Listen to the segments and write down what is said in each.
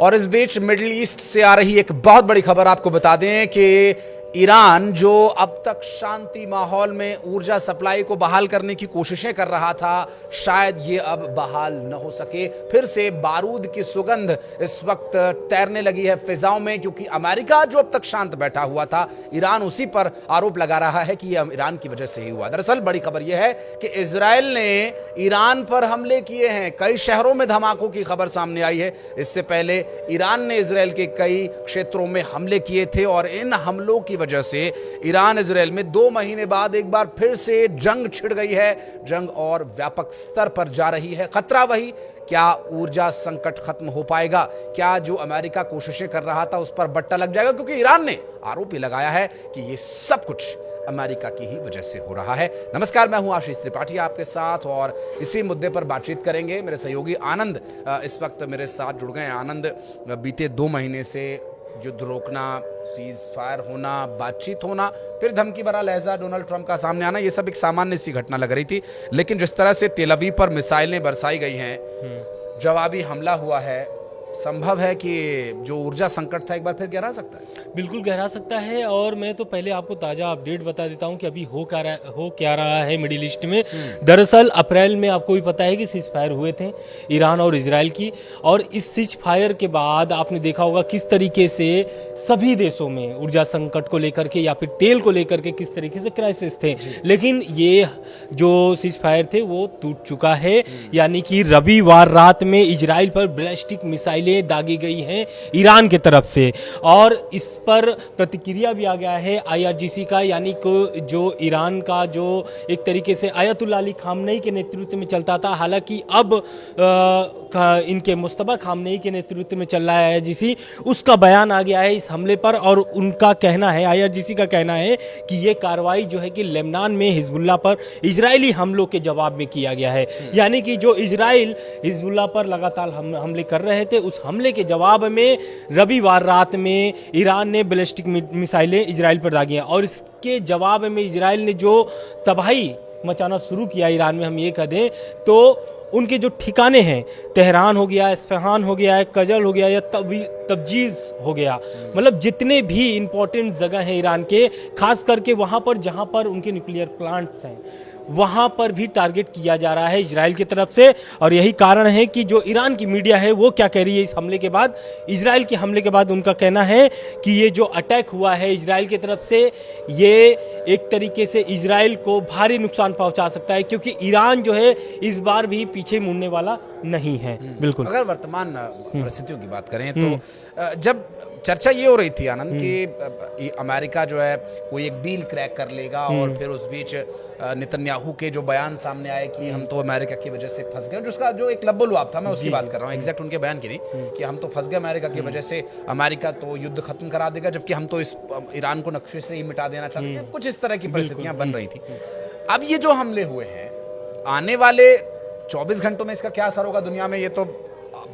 और इस बीच middle east से आ रही एक बहुत बड़ी खबर आपको बता दें कि ईरान जो अब तक शांति माहौल में ऊर्जा सप्लाई को बहाल करने की कोशिशें कर रहा था, शायद ये अब बहाल न हो सके। फिर से बारूद की सुगंध इस वक्त तैरने लगी है फिजाओं में, क्योंकि अमेरिका जो अब तक शांत बैठा हुआ था, ईरान उसी पर आरोप लगा रहा है कि यह ईरान की वजह से ही हुआ। दरअसल बड़ी खबर यह है कि इजराइल ने ईरान पर हमले किए हैं। कई शहरों में धमाकों की खबर सामने आई है। इससे पहले ईरान ने इजराइल के कई क्षेत्रों में हमले किए थे और इन हमलों की वजह से ईरान इजराइल में 2 महीने बाद एक बार फिर से जंग छिड़ गई है। जंग और व्यापक स्तर पर जा रही है। खतरा वही, क्या ऊर्जा संकट खत्म हो पाएगा? क्या जो अमेरिका कोशिशें कर रहा था उस पर बट्टा लग जाएगा? क्योंकि ईरान ने आरोप लगाया है कि यह सब कुछ अमेरिका की ही वजह से हो रहा है। नमस्कार, मैं हूं आशीष त्रिपाठी आपके साथ और इसी मुद्दे पर बातचीत करेंगे। मेरे सहयोगी आनंद इस वक्त मेरे साथ जुड़ गए हैं। आनंद, बीते 2 महीने से युद्ध रोकना, सीज फायर होना, बातचीत होना, फिर धमकी भरा लहजा डोनाल्ड ट्रंप का सामने आना, ये सब एक सामान्य सी घटना लग रही थी। लेकिन जिस तरह से तेल अवीव पर मिसाइलें बरसाई गई हैं, जवाबी हमला हुआ है, संभव है कि जो ऊर्जा संकट था एक बार फिर गहरा सकता है। बिल्कुल गहरा सकता है। और मैं तो पहले आपको ताज़ा अपडेट बता देता हूं कि अभी हो क्या रहा है मिडिल ईस्ट में। दरअसल अप्रैल में आपको भी पता है कि सीज फायर हुए थे ईरान और इजराइल की, और इस सीज फायर के बाद आपने देखा होगा किस तरीके से सभी देशों में ऊर्जा संकट को लेकर के या फिर तेल को लेकर के किस तरीके से क्राइसिस थे। लेकिन ये जो सीज फायर थे वो टूट चुका है, यानी कि रविवार रात में इजराइल पर बैलिस्टिक मिसाइलें दागी गई हैं ईरान की तरफ से, और इस पर प्रतिक्रिया भी आ गया है आईआरजीसी का, यानी कि जो ईरान का जो एक तरीके से आयतुल्ला अली खामनेई के नेतृत्व में चलता था, हालांकि अब इनके मुस्तफा खामनेई के नेतृत्व में चल रहा है आईआरजीसी, उसका बयान आ गया है इस हमले पर। और उनका कहना है, आईआरजीसी का कहना है कि ये कार्रवाई जो है कि लेबनान में हिजबुल्लाह पर इजरायली हमलों के जवाब में किया गया है। यानी कि जो इजराइल हिजबुल्लाह पर लगातार हमले कर रहे थे, उस हमले के जवाब में रविवार रात में ईरान ने बैलिस्टिक मिसाइलें इजराइल पर दागी हैं। और इसके जवाब में इजराइल ने जो तबाही मचाना शुरू किया ईरान में, हम ये कह दें तो उनके जो ठिकाने हैं, तेहरान हो गया, इस्फहान हो गया है, कजल हो गया या तब्जीज हो गया, मतलब जितने भी इंपॉर्टेंट जगह हैं ईरान के, खास करके वहाँ पर जहाँ पर उनके न्यूक्लियर प्लांट्स हैं, वहाँ पर भी टारगेट किया जा रहा है इजराइल की तरफ से। और यही कारण है कि जो ईरान की मीडिया है वो क्या कह रही है इस हमले के बाद, इजराइल के हमले के बाद उनका कहना है कि ये जो अटैक हुआ है इजराइल की तरफ से, ये एक तरीके से इजराइल को भारी नुकसान पहुंचा सकता है, क्योंकि ईरान जो है इस बार भी पीछे मुड़ने वाला नहीं है। बिल्कुल। अगर वर्तमान परिस्थितियों की बात करें तो जब चर्चा ये हो रही थी आनंद कि अमेरिका जो है कोई एक डील क्रैक कर लेगा, और फिर उस बीच नेतन्याहू के जो बयान सामने आए कि हम तो अमेरिका की वजह से फंस गए, जिसका जो एक लब्बो-लुआब था, मैं उसकी बात कर रहा हूँ, एग्जैक्ट उनके बयान की नहीं, कि हम तो फंस गए अमेरिका की वजह से, अमेरिका तो युद्ध खत्म करा देगा, जबकि हम तो इस ईरान को नक्शे से ही मिटा देना चाहते हैं। कुछ इस तरह की परिस्थितियां बन रही थी। अब ये जो हमले हुए हैं, आने वाले 24 घंटों में इसका क्या असर होगा दुनिया में, ये तो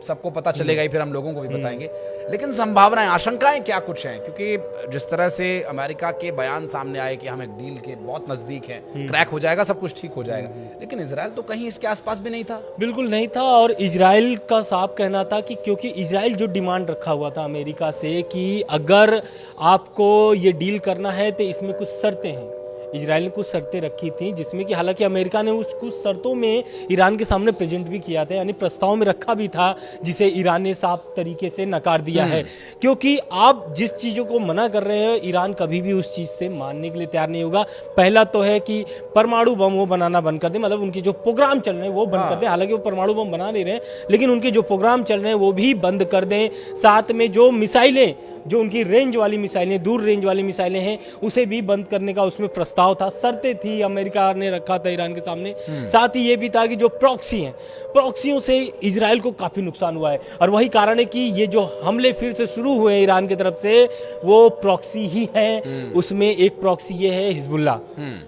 सबको पता चलेगा ही, फिर हम लोगों को भी बताएंगे। लेकिन संभावनाएं, आशंकाएं क्या कुछ हैं? क्योंकि जिस तरह से अमेरिका के बयान सामने आए कि हम एक डील के बहुत नजदीक हैं, क्रैक हो जाएगा, सब कुछ ठीक हो जाएगा, लेकिन इजराइल तो कहीं इसके आसपास भी नहीं था। बिल्कुल नहीं था। और इजराइल का साफ कहना था कि क्योंकि इजराइल जो डिमांड रखा हुआ था अमेरिका से कि अगर आपको ये डील करना है तो इसमें कुछ शर्तें हैं, इजराइल ने कुछ शर्तें रखी थी, जिसमें कि हालांकि अमेरिका ने उस कुछ शर्तों में ईरान के सामने प्रेजेंट भी किया था, यानी प्रस्ताव में रखा भी था, जिसे ईरान ने साफ तरीके से नकार दिया है। क्योंकि आप जिस चीज़ों को मना कर रहे हैं, ईरान कभी भी उस चीज़ से मानने के लिए तैयार नहीं होगा। पहला तो है कि परमाणु बम वो बनाना बंद कर दें, मतलब उनके जो प्रोग्राम चल रहे हैं वो बंद कर दें। हालांकि वो परमाणु बम बना नहीं रहे, लेकिन उनके जो प्रोग्राम चल रहे हैं वो भी बंद कर दें। साथ में जो मिसाइलें, जो उनकी रेंज वाली मिसाइलें, दूर रेंज वाली मिसाइलें हैं, उसे भी बंद करने का उसमें प्रस्ताव था, शर्तें थी, अमेरिका ने रखा था ईरान के सामने। साथ ही ये भी था कि जो प्रॉक्सी हैं, प्रॉक्सियों से इजराइल को काफ़ी नुकसान हुआ है, और वही कारण है कि ये जो हमले फिर से शुरू हुए ईरान की तरफ से, वो प्रॉक्सी ही हैं। उसमें एक प्रॉक्सी ये है हिजबुल्लाह,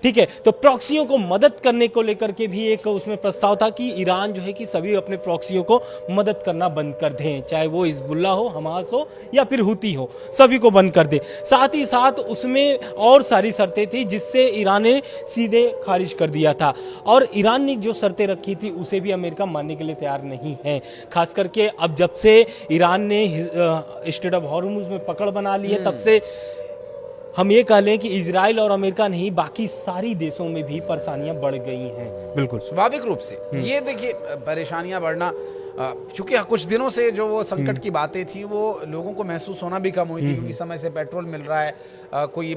ठीक है। तो प्रॉक्सियों को मदद करने को लेकर के भी एक उसमें प्रस्ताव था कि ईरान जो है कि सभी अपने प्रॉक्सियों को मदद करना बंद कर दें, चाहे वो हिजबुल्लाह हो, हमास हो या फिर हुती हो। को, सभी को बंद कर दे। साथ ही साथ उसमें और सारी शर्तें थी जिससे ईरान ने सीधे खारिज कर दिया था, और ईरान ने जो शर्तें रखी थी उसे भी अमेरिका मानने के लिए तैयार नहीं है। खास करके अब जब से ईरान ने स्ट्रेट ऑफ हॉर्मुज में पकड़ बना ली है, तब से हम ये कह लें कि इजराइल और अमेरिका नहीं, बाकी सारी देशों में भी परेशानियां बढ़ गई हैं। बिल्कुल स्वाभाविक रूप से ये देखिए परेशानियां बढ़ना, क्योंकि कुछ दिनों से जो वो संकट की बातें थी वो लोगों को महसूस होना भी कम हुई थी, क्योंकि समय से पेट्रोल मिल रहा है, कोई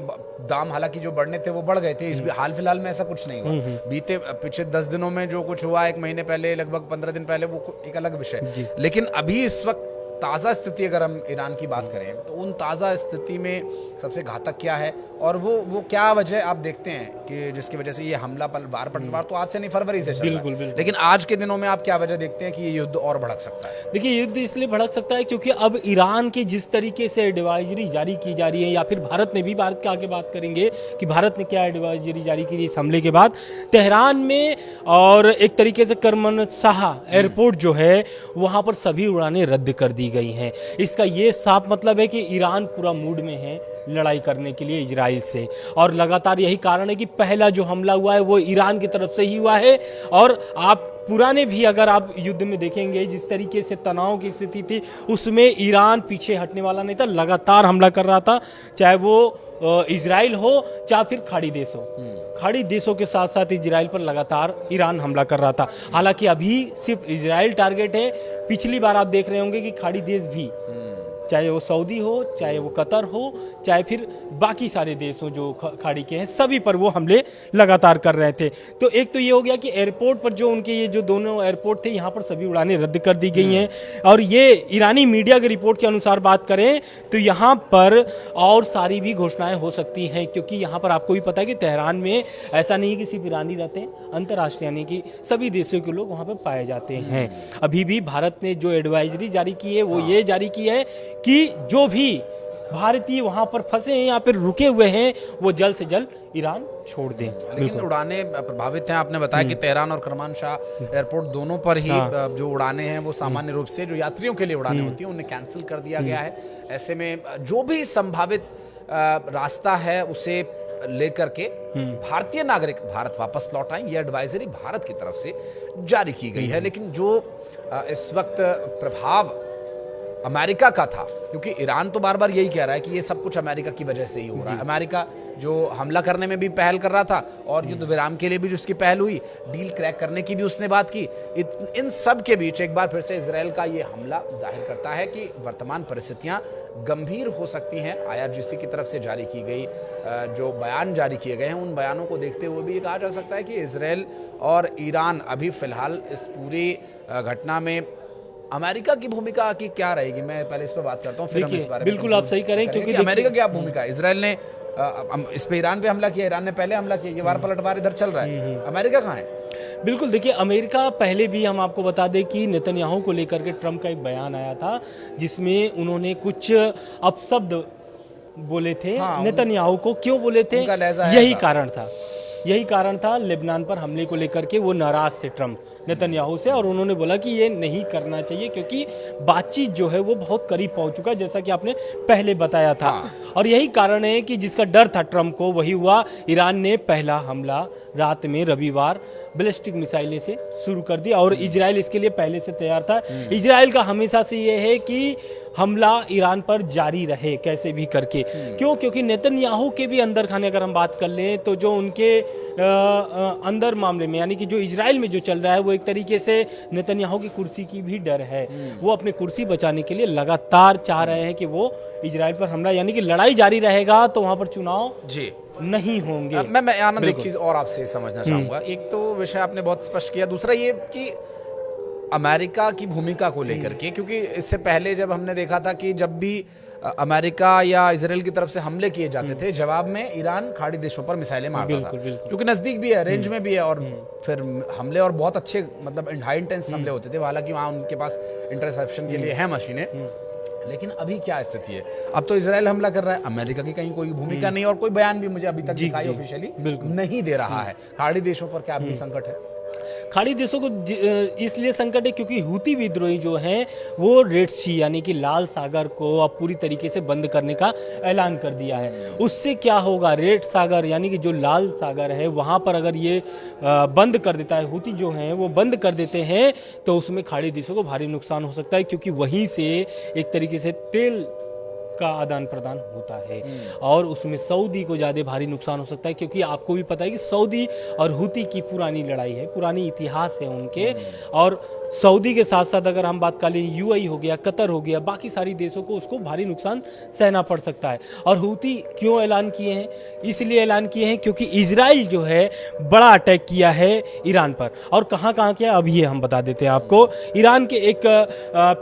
दाम हालांकि जो बढ़ने थे वो बढ़ गए थे। इस हाल फिलहाल में ऐसा कुछ नहीं हुआ। बीते पिछले 10 दिनों में जो कुछ हुआ, एक महीने पहले, लगभग 15 दिन पहले, वो एक अलग विषय। लेकिन अभी इस वक्त ताज़ा स्थिति अगर हम ईरान की बात करें तो उन ताज़ा स्थिति में सबसे घातक क्या है, और वो क्या वजह आप देखते हैं कि जिसकी वजह से ये हमला बार तो आज से नहीं, फरवरी से चल रहा है। लेकिन आज के दिनों में आप क्या वजह देखते हैं कि ये युद्ध और भड़क सकता है? देखिए, युद्ध इसलिए भड़क सकता है क्योंकि अब ईरान की जिस तरीके से एडवाइजरी जारी की जा रही है, या फिर भारत ने भी, भारत के आगे बात करेंगे कि भारत ने क्या एडवाइजरी जारी की इस हमले के बाद तेहरान में, और एक तरीके से करमनशाह एयरपोर्ट जो है वहां पर सभी उड़ानें रद्द कर दी गई हैं। इसका ये साफ मतलब है कि ईरान पूरा मूड में है लड़ाई करने के लिए इजराइल से, और लगातार यही कारण है कि पहला जो हमला हुआ है वो ईरान की तरफ से ही हुआ है। और आप पुराने भी अगर आप युद्ध में देखेंगे, जिस तरीके से तनाव की स्थिति थी उसमें ईरान पीछे हटने वाला नहीं था, लगातार हमला कर रहा था, चाहे वो इजराइल हो चाहे फिर खाड़ी देश हो। खाड़ी देशों के साथ साथ इजराइल पर लगातार ईरान हमला कर रहा था। हालांकि अभी सिर्फ इजराइल टारगेट है, पिछली बार आप देख रहे होंगे कि खाड़ी देश भी, चाहे वो सऊदी हो, चाहे वो कतर हो, चाहे फिर बाकी सारे देश हो जो खाड़ी के हैं, सभी पर वो हमले लगातार कर रहे थे। तो एक तो ये हो गया कि एयरपोर्ट पर जो उनके ये जो दोनों एयरपोर्ट थे यहाँ पर सभी उड़ानें रद्द कर दी गई हैं। और ये ईरानी मीडिया की रिपोर्ट के अनुसार बात करें तो यहाँ पर और सारी भी घोषणाएं हो सकती हैं, क्योंकि यहाँ पर आपको भी पता है कि तेहरान में ऐसा नहीं कि सिर्फ ईरानी रहते हैं, अंतर्राष्ट्रीय यानी कि सभी देशों के लोग वहाँ पर पाए जाते हैं। अभी भी भारत ने जो एडवाइजरी जारी की है वो ये जारी की है कि जो भी भारतीय वहां पर फंसे हैं या फिर रुके हुए हैं वो जल्द से जल्द ईरान छोड़ दें। लेकिन उड़ानें प्रभावित हैं। आपने बताया कि तेहरान और करमानशाह एयरपोर्ट दोनों पर ही जो उड़ानें हैं वो सामान्य रूप से जो यात्रियों के लिए उड़ानें होती हैं उन्हें कैंसिल कर दिया गया है। ऐसे में जो भी संभावित रास्ता है उसे लेकर के भारतीय नागरिक भारत वापस लौट आए, ये एडवाइजरी भारत की तरफ से जारी की गई है। लेकिन जो इस वक्त प्रभाव अमेरिका का था, क्योंकि ईरान तो बार बार यही कह रहा है कि ये सब कुछ अमेरिका की वजह से ही हो रहा है। अमेरिका जो हमला करने में भी पहल कर रहा था और युद्ध विराम के लिए भी जो उसकी पहल हुई, डील क्रैक करने की भी उसने बात की। इन सब के बीच एक बार फिर से इजराइल का ये हमला जाहिर करता है कि वर्तमान परिस्थितियां गंभीर हो सकती हैं। IRGC की तरफ से जारी की गई जो बयान जारी किए गए हैं, उन बयानों को देखते हुए भी ये कहा जा सकता है कि इजराइल और ईरान अभी फिलहाल इस पूरी घटना में अमेरिका की भूमिका की क्या रहेगी। मैं पहले इस पर बात करता हूँ, फिर हम इस बारे में। बिल्कुल आप सही करें, क्योंकि अमेरिका क्या भूमिका है। इजराइल ने इस पे ईरान पे हमला किया, ईरान ने पहले हमला किया, ये वार पलटवार इधर चल रहा है। अमेरिका कहाँ है? बिल्कुल, देखिए अमेरिका, पहले भी हम आपको बता दें कि नेतन्याहू को लेकर के ट्रम्प का एक बयान आया था जिसमें उन्होंने कुछ अपशब्द बोले थे। नेतन्याहू को क्यों बोले थे, यही कारण था लेबनान पर हमले को लेकर के वो नाराज थे ट्रम्प नेतन्याहू से, और उन्होंने बोला कि ये नहीं करना चाहिए क्योंकि बातचीत जो है वो बहुत करीब पहुंच चुका है, जैसा कि आपने पहले बताया था। और यही कारण है कि जिसका डर था ट्रम्प को वही हुआ। ईरान ने पहला हमला रात में रविवार बैलिस्टिक मिसाइलें से शुरू कर दिया और इजराइल इसके लिए पहले से तैयार था। इजराइल का हमेशा से ये है कि हमला ईरान पर जारी रहे कैसे भी करके। क्यों? क्योंकि नेतन्याहू के भी अंदर खाने अगर हम बात कर लें तो जो उनके अंदर मामले में, यानी कि जो इजराइल में जो चल रहा है, वो एक तरीके से नेतन्याहू की कुर्सी की भी डर है। वो अपनी कुर्सी बचाने के लिए लगातार चाह रहे हैं कि वो इजराइल पर हमला, यानी कि लड़ाई जारी रहेगा तो वहां पर चुनाव नहीं होंगे। मैं आनंद एक चीज और आपसे समझना चाहूंगा। एक तो विषय आपने बहुत स्पष्ट किया, दूसरा ये कि अमेरिका की भूमिका को लेकर के, क्योंकि इससे पहले जब हमने देखा था कि जब भी अमेरिका या इजराइल की तरफ से हमले किए जाते थे, जवाब में ईरान खाड़ी देशों पर मिसाइलें मारता था, क्योंकि नजदीक भी है, रेंज में भी है, और फिर हमले और बहुत अच्छे मतलब हाई इंटेंस हमले होते थे। हालांकि वहाँ उनके पास इंटरसेप्शन के लिए है मशीनें, लेकिन अभी क्या स्थिति है? अब तो इजराइल हमला कर रहा है, अमेरिका की कहीं कोई भूमिका नहीं, और कोई बयान भी मुझे अभी तक दिखाई ऑफिशियली नहीं दे रहा है। खाड़ी देशों पर क्या अभी संकट है? खाड़ी देशों को इसलिए संकट है क्योंकि हूती विद्रोही जो हैं वो रेड सी यानी कि लाल सागर को अब पूरी तरीके से बंद करने का ऐलान कर दिया है। उससे क्या होगा, रेड सागर यानी कि जो लाल सागर है वहाँ पर अगर ये बंद कर देता है, हूती जो हैं वो बंद कर देते हैं, तो उसमें खाड़ी देशों को भारी नुकसान हो सकता है क्योंकि वहीं से एक तरीके से तेल का आदान प्रदान होता है और उसमें सऊदी को ज़्यादा भारी नुकसान हो सकता है क्योंकि आपको भी पता है कि सऊदी और हूती की पुरानी लड़ाई है, पुरानी इतिहास है उनके। और सऊदी के साथ साथ अगर हम बात कर लें यूएई हो गया, कतर हो गया, बाकी सारी देशों को उसको भारी नुकसान सहना पड़ सकता है। और हूती क्यों ऐलान किए हैं, इसलिए ऐलान किए हैं क्योंकि इजराइल जो है बड़ा अटैक किया है ईरान पर। और कहाँ कहाँ किया अभी ये हम बता देते हैं आपको। ईरान के एक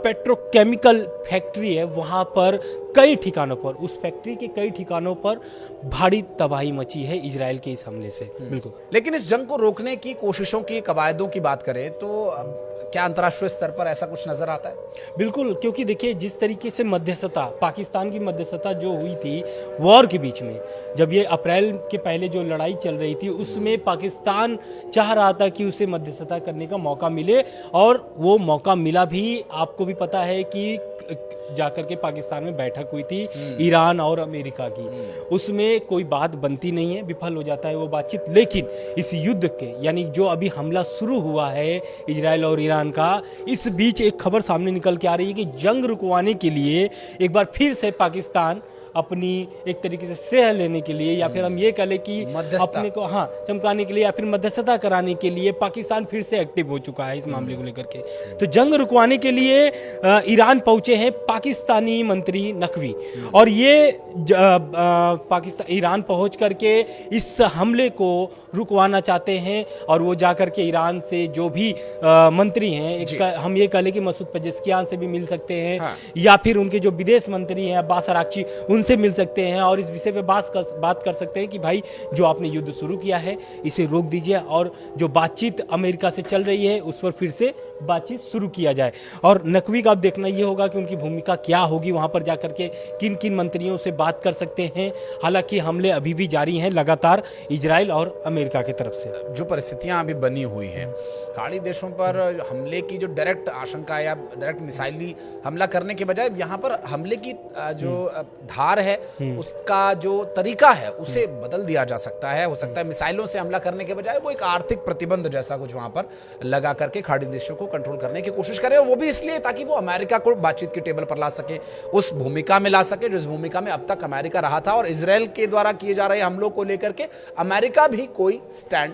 पेट्रोकेमिकल फैक्ट्री है, वहाँ पर कई ठिकानों पर, उस फैक्ट्री के कई ठिकानों पर भारी तबाही मची है इजराइल के इस हमले से। बिल्कुल। लेकिन इस जंग को रोकने की कोशिशों की, कवायदों की बात करें तो क्या अंतर्राष्ट्रीय स्तर पर ऐसा कुछ नजर आता है? बिल्कुल, क्योंकि देखिए जिस तरीके से मध्यस्थता, पाकिस्तान की मध्यस्थता जो हुई थी वॉर के बीच में, जब ये अप्रैल के पहले जो लड़ाई चल रही थी उसमें पाकिस्तान चाह रहा था कि उसे मध्यस्थता करने का मौका मिले और वो मौका मिला भी। आपको भी पता है कि जाकर के पाकिस्तान में बैठक हुई थी ईरान और अमेरिका की, उसमें कोई बात बनती नहीं है, विफल हो जाता है वो बातचीत। लेकिन इस युद्ध के यानी जो अभी हमला शुरू हुआ है इजराइल और ईरान का, इस बीच एक खबर सामने निकल के आ रही है कि जंग रुकवाने के लिए एक बार फिर से पाकिस्तान अपनी एक तरीके से श्रेय लेने के लिए या फिर हम ये कह लें कि अपने को चमकाने के लिए या फिर मध्यस्थता कराने के लिए पाकिस्तान फिर से एक्टिव हो चुका है इस मामले को लेकर के। तो जंग रुकवाने के लिए ईरान पहुंचे हैं पाकिस्तानी मंत्री नकवी और ये पाकिस्तान ईरान पहुंच करके इस हमले को रुकवाना चाहते हैं। और वो जाकर के ईरान से जो भी मंत्री हैं, हम ये कह लें कि मसूद पेजेस्कियान से भी मिल सकते हैं या फिर उनके जो विदेश मंत्री हैं अब्बास अराक्ची उनसे मिल सकते हैं और इस विषय पे बात कर सकते हैं कि भाई जो आपने युद्ध शुरू किया है इसे रोक दीजिए और जो बातचीत अमेरिका से चल रही है उस पर फिर से बातचीत शुरू किया जाए। और नकवी का अब देखना ये होगा कि उनकी भूमिका क्या होगी, वहां पर जाकर के किन किन मंत्रियों से बात कर सकते हैं। हालांकि हमले अभी भी जारी हैं लगातार इजराइल और अमेरिका की तरफ से। जो परिस्थितियां अभी बनी हुई हैं, खाड़ी देशों पर हमले की जो डायरेक्ट आशंका या डायरेक्ट मिसाइली हमला करने के बजाय यहाँ पर हमले की जो धार है उसका जो तरीका है उसे बदल दिया जा सकता है। हो सकता है मिसाइलों से हमला करने के बजाय वो एक आर्थिक प्रतिबंध जैसा कुछ वहां पर लगा करके खाड़ी देशों को कंट्रोल करने की कोशिश करे, और वो भी इसलिए ताकि वो अमेरिका को बातचीत की टेबल पर ला सके, उस भूमिका में ला सके जिस भूमिका में अब तक अमेरिका रहा था। और इजराइल के द्वारा किए जा रहे हमलों को लेकर के अमेरिका भी कोई स्टैंड